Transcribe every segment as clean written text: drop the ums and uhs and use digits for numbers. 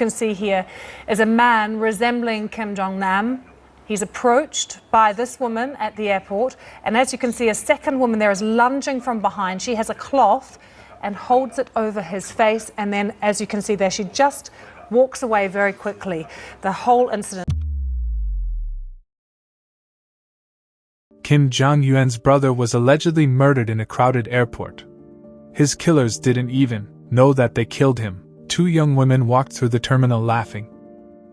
can see here is a man resembling Kim Jong-nam. He's approached by this woman at the airport, and as you can see, a second woman there is lunging from behind. She has a cloth and holds it over his face, and then, as you can see there, she just walks away very quickly. The whole incident. Kim Jong Un's brother was allegedly murdered in a crowded airport. His killers didn't even know that they killed him. Two young women walked through the terminal laughing.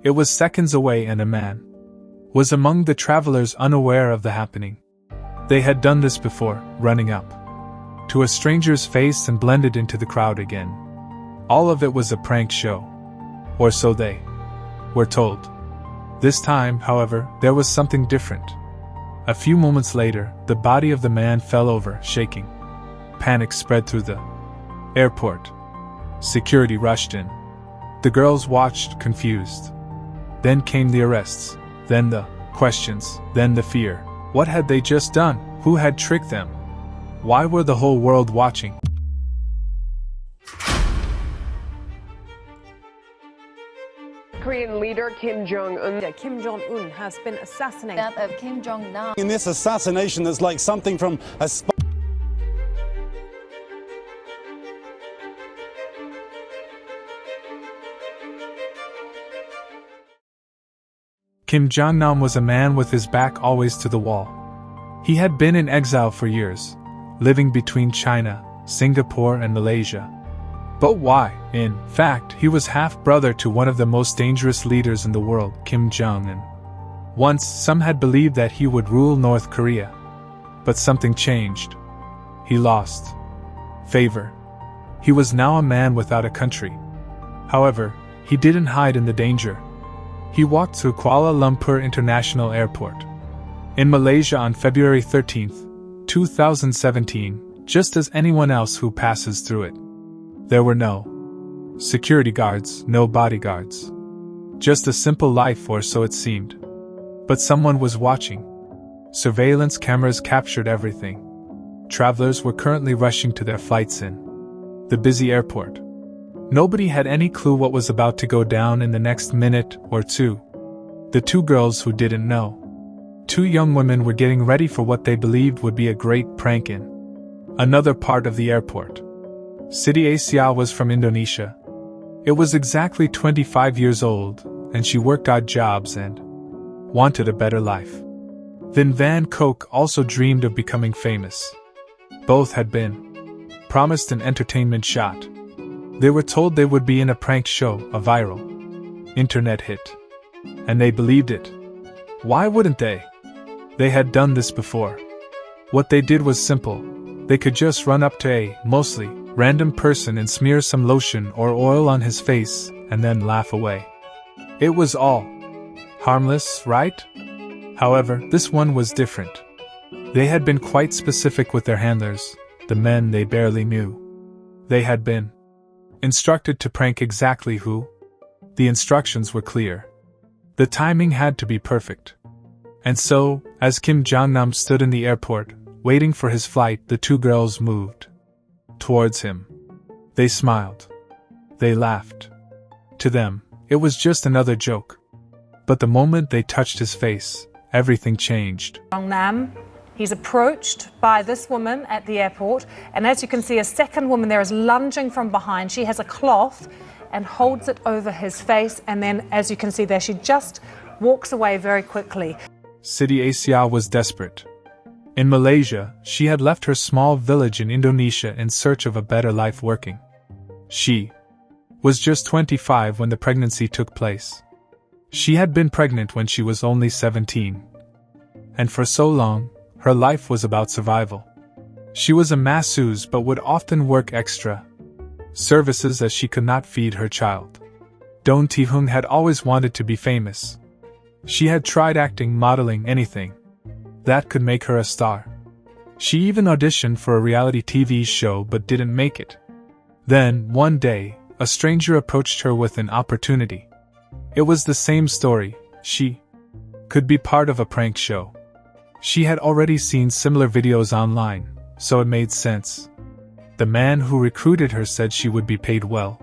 It was seconds away, and a man was among the travelers unaware of the happening. They had done this before, running up to a stranger's face and blended into the crowd again. All of it was a prank show. Or so they were told. This time, however, there was something different. A few moments later, the body of the man fell over, shaking. Panic spread through the airport. Security rushed in. The girls watched, confused. Then came the arrests. Then the questions, then the fear. What had they just done? Who had tricked them? Why were the whole world watching? Korean leader Kim Jong Un. Kim Jong Un has been assassinated. Death of Kim Jong-nam. In this assassination that's like something from a Kim Jong-nam was a man with his back always to the wall. He had been in exile for years, living between China, Singapore, and Malaysia. But why? In fact, he was half-brother to one of the most dangerous leaders in the world, Kim Jong Un. Once, some had believed that he would rule North Korea. But something changed. He lost favor. He was now a man without a country. However, he didn't hide in the danger. He walked through Kuala Lumpur International Airport in Malaysia on February 13, 2017, just as anyone else who passes through it. There were no security guards, no bodyguards. Just a simple life, or so it seemed. But someone was watching. Surveillance cameras captured everything. Travelers were currently rushing to their flights in the busy airport. Nobody had any clue what was about to go down in the next minute or two. The two girls who didn't know. Two young women were getting ready for what they believed would be a great prank in another part of the airport. Siti Aisyah was from Indonesia. It was exactly 25 years old, and she worked odd jobs and wanted a better life. Vin Van Koch also dreamed of becoming famous. Both had been promised an entertainment shot. They were told they would be in a prank show, a viral internet hit. And they believed it. Why wouldn't they? They had done this before. What they did was simple. They could just run up to a, mostly, random person and smear some lotion or oil on his face, and then laugh away. It was all harmless, right? However, this one was different. They had been quite specific with their handlers, the men they barely knew. They had been instructed to prank exactly who. The instructions were clear. The timing had to be perfect. And so, as Kim Jong-nam stood in the airport, waiting for his flight, the two girls moved towards him. They smiled. They laughed. To them, it was just another joke. But the moment they touched his face, everything changed. Jong-nam. He's approached by this woman at the airport, and as you can see, a second woman there is lunging from behind. She has a cloth and holds it over his face, and then, as you can see there, she just walks away very quickly. Siti Aisyah was desperate. In Malaysia, she had left her small village in Indonesia in search of a better life working. She was just 25 when the pregnancy took place. She had been pregnant when she was only 17. And for so long, her life was about survival. She was a masseuse but would often work extra services as she could not feed her child. Don Hương had always wanted to be famous. She had tried acting, modeling, anything that could make her a star. She even auditioned for a reality TV show but didn't make it. Then, one day, a stranger approached her with an opportunity. It was the same story. She could be part of a prank show. She had already seen similar videos online, so it made sense. The man who recruited her said she would be paid well.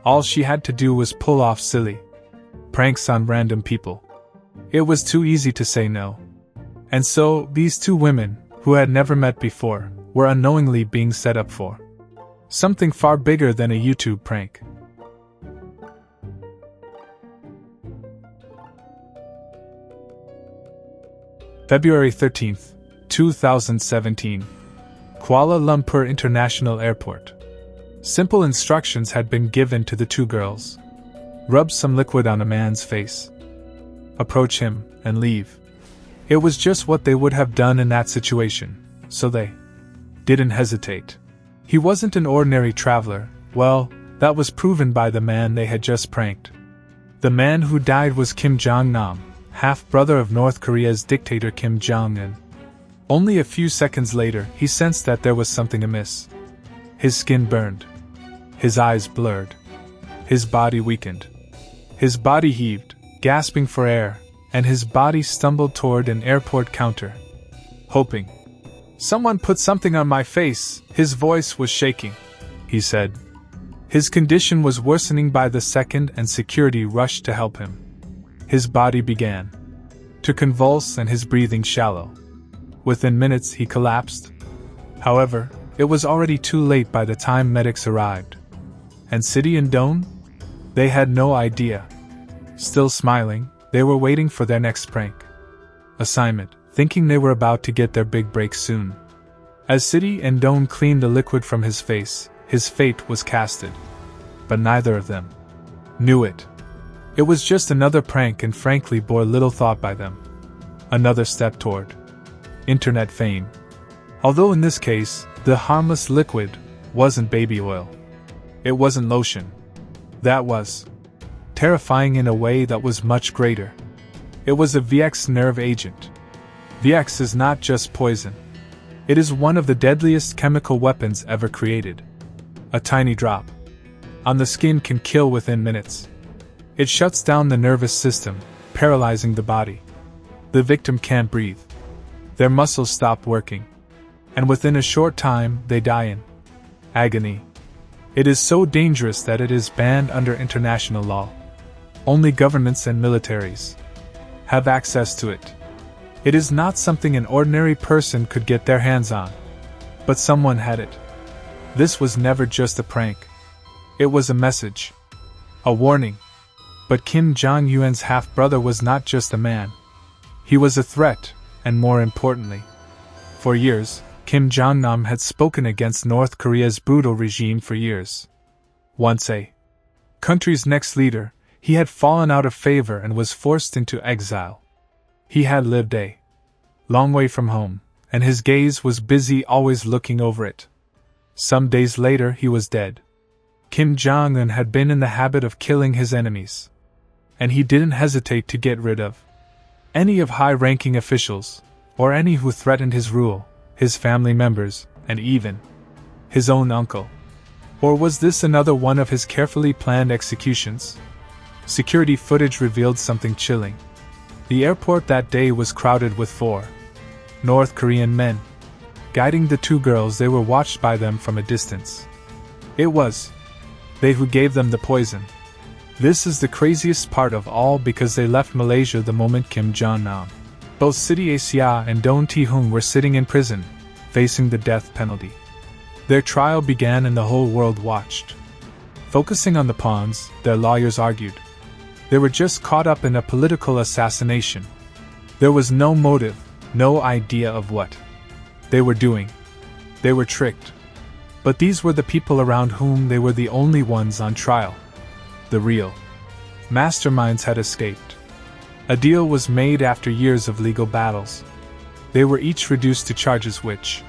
All she had to do was pull off silly pranks on random people. It was too easy to say no. And so, these two women, who had never met before, were unknowingly being set up for something far bigger than a YouTube prank. February 13th, 2017. Kuala Lumpur International Airport. Simple instructions had been given to the two girls. Rub some liquid on a man's face. Approach him, and leave. It was just what they would have done in that situation, so they didn't hesitate. He wasn't an ordinary traveler. Well, that was proven by the man they had just pranked. The man who died was Kim Jong-nam, half-brother of North Korea's dictator Kim Jong Un. Only a few seconds later, he sensed that there was something amiss. His skin burned. His eyes blurred. His body weakened. His body heaved, gasping for air, and his body stumbled toward an airport counter. Hoping. "Someone put something on my face." His voice was shaking. He said. His condition was worsening by the second and security rushed to help him. His body began to convulse and his breathing shallow. Within minutes he collapsed. However, it was already too late by the time medics arrived. And Siti and Đoàn? They had no idea. Still smiling, they were waiting for their next prank assignment, thinking they were about to get their big break soon. As Siti and Đoàn cleaned the liquid from his face, his fate was casted. But neither of them knew it. It was just another prank and frankly bore little thought by them. Another step toward internet fame. Although in this case, the harmless liquid wasn't baby oil. It wasn't lotion. That was terrifying in a way that was much greater. It was a VX nerve agent. VX is not just poison. It is one of the deadliest chemical weapons ever created. A tiny drop on the skin can kill within minutes. It shuts down the nervous system, paralyzing the body. The victim can't breathe. Their muscles stop working. And within a short time, they die in agony. It is so dangerous that it is banned under international law. Only governments and militaries have access to it. It is not something an ordinary person could get their hands on. But someone had it. This was never just a prank. It was a message. A warning. But Kim Jong Un's half-brother was not just a man. He was a threat, and more importantly, for years, Kim Jong-nam had spoken against North Korea's brutal regime for years. Once a country's next leader, he had fallen out of favor and was forced into exile. He had lived a long way from home, and his gaze was busy always looking over it. Some days later he was dead. Kim Jong-un had been in the habit of killing his enemies. And he didn't hesitate to get rid of any of high-ranking officials, or any who threatened his rule, his family members, and even his own uncle. Or was this another one of his carefully planned executions? Security footage revealed something chilling. The airport that day was crowded with 4 North Korean men. Guiding the two girls, they were watched by them from a distance. It was they who gave them the poison. This is the craziest part of all because they left Malaysia the moment Kim Jong-nam. Both Siti Aisyah and Hương were sitting in prison, facing the death penalty. Their trial began and the whole world watched. Focusing on the pawns, their lawyers argued. They were just caught up in a political assassination. There was no motive, no idea of what they were doing. They were tricked. But these were the people around whom they were the only ones on trial. The real masterminds had escaped. A deal was made after years of legal battles. They were each reduced to charges which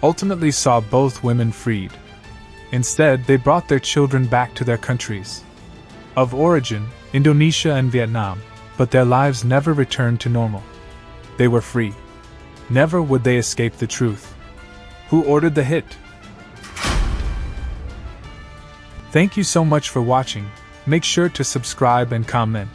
ultimately saw both women freed. Instead, they brought their children back to their countries of origin, Indonesia and Vietnam, but their lives never returned to normal. They were free. Never would they escape the truth. Who ordered the hit? Thank you so much for watching. Make sure to subscribe and comment.